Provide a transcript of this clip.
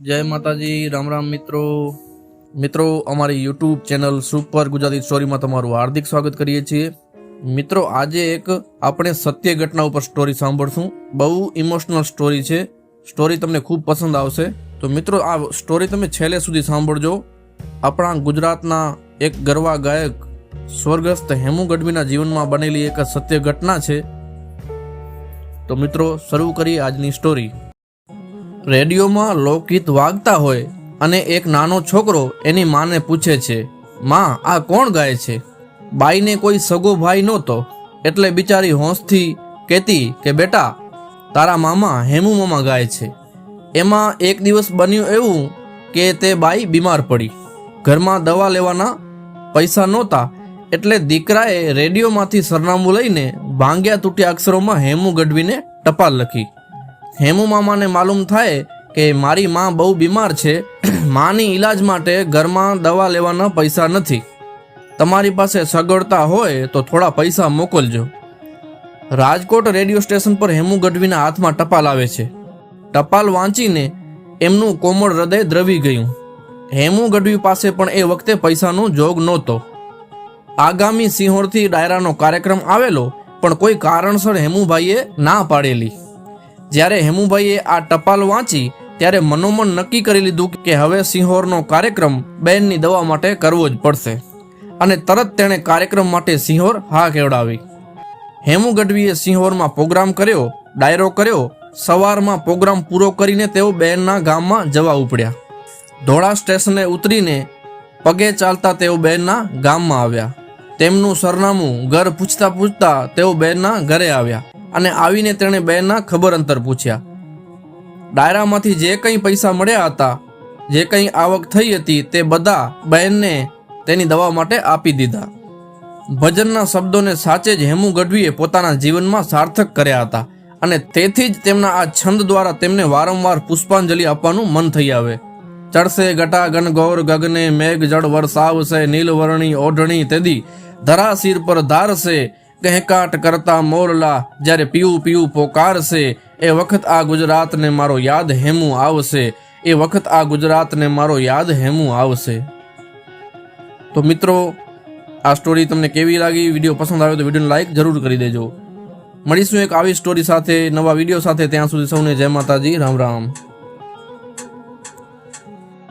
जय माताजी। राम राम मित्रों अमारी YouTube channel super Gujarati story में तमारुं हार्दिक स्वागत करीए छीए। मित्रों आजे एक आपणे सत्य घटना पर स्टोरी सांभळशुं। बहु इमोशनल स्टोरी छे। स्टोरी तमने खूब पसंद आवशे। तो मित्रों आ स्टोरी तमे छेल्ले सुधी सांभळजो। अपना गुजरातना एक गरवा गायक स्वर्गस्थ हेमू गढ़वीना जीवन में बनेली एक सत्य घटना छे। तो मित्रों शरू करिए आजनी स्टोरी। रेडियो में लोकगीत वागता होय अने एक नानो छोकरो एनी माँ ने पूछे छे, माँ आ कोण गाय छे? बाई ने कोई सगो भाई नहोतो एटले बिचारी होंशथी कहती के बेटा तारा मामा हेमू मामा गाय छे। एमां एक दिवस बन्युं एवुं के ते बाई बीमार पड़ी। घरमां दवा लेवाना पैसा नहोता एटले दीकराए रेडियो मांथी सरनामું लईने भांग्या तूट्या अक्षरों में हेमू गढ़वीने टपाल लखी। हेमू मामा ने मालूम थाय के मारी माँ बहु बीमार छे, मानी इलाज माटे घर में दवा लेवाना पैसा नथी। तमारी पासे सगवड़ता होय तो थोड़ा पैसा मोकलजो। राजकोट रेडियो स्टेशन पर हेमू गढ़वीना हाथ में टपाल आवे छे। टपाल वांचीने एमनुं कोमळ हृदय द्रवी गयुं। हेमू गढ़वी पासे पण ए वखते पैसानो जोग नहोतो। आगामी सिंहोरथी डायरानो कार्यक्रम आवेलो पण कोई कारणसर हेमूभाईए ना पाडेली। ज्यारे हेमूभाईए आ टपाल वांची त्यारे मनोमन नक्की करी लीधुं के हवे सिंहोरनो कार्यक्रम बेननी दवा माटे करवो ज पड़शे अने तरत तेणे कार्यक्रम माटे सिंहोर हा केवडावी। हेमू गढ़वीए सिंहोर में प्रोग्राम कर्यो, डायरो कर्यो। सवार में प्रोग्राम पूरो करीने तेओ बेनना गाम में जवा उपड्या। धोळा स्टेशने उतरीने पगे चालता तेओ बेनना गाम में आव्या। तेमनुं सरनामुं घर पूछता पूछता तेओ बेनना घरे आव्या અને આવીને તેણે બહેનના ખબર અંતર પૂછ્યા। ડાયરામાંથી જે કંઈ પૈસા મળ્યા હતા, જે કંઈ આવક થઈ હતી તે બધા બહેનને તેની દવા માટે આપી દીધા। ભજનના શબ્દોને સાચે જ હેમુ ગઢવીએ પોતાના જીવનમાં સાર્થક કર્યા હતા અને તેથી જ તેમના આ છંદ દ્વારા તેમને વારંવાર પુષ્પાંજલિ આપવાનું મન થઈ આવે। ચડશે ઘટા ગન ગૌર ગગને મેઘ જળ વરસાવશે નીલવર્ણી ઓઢણી તેદી ધરા શિર પર ધારશે કહેકાટ કરતા મોરલા જ્યારે પીવું પીવું પોકારશે એ વખત આ ગુજરાત ને મારો યાદ હેમુ આવશે એ વખત આ ગુજરાત ને મારો યાદ હેમુ આવશે। તો મિત્રો આ સ્ટોરી તમને કેવી લાગી? વિડીયો પસંદ આવ્યો તો વિડીયોને લાઈક જરૂર કરી દેજો। મળીશું એક આવી સ્ટોરી સાથે, નવા વિડીયો સાથે। ત્યાં સુધી સૌને જય માતાજી, રામ રામ।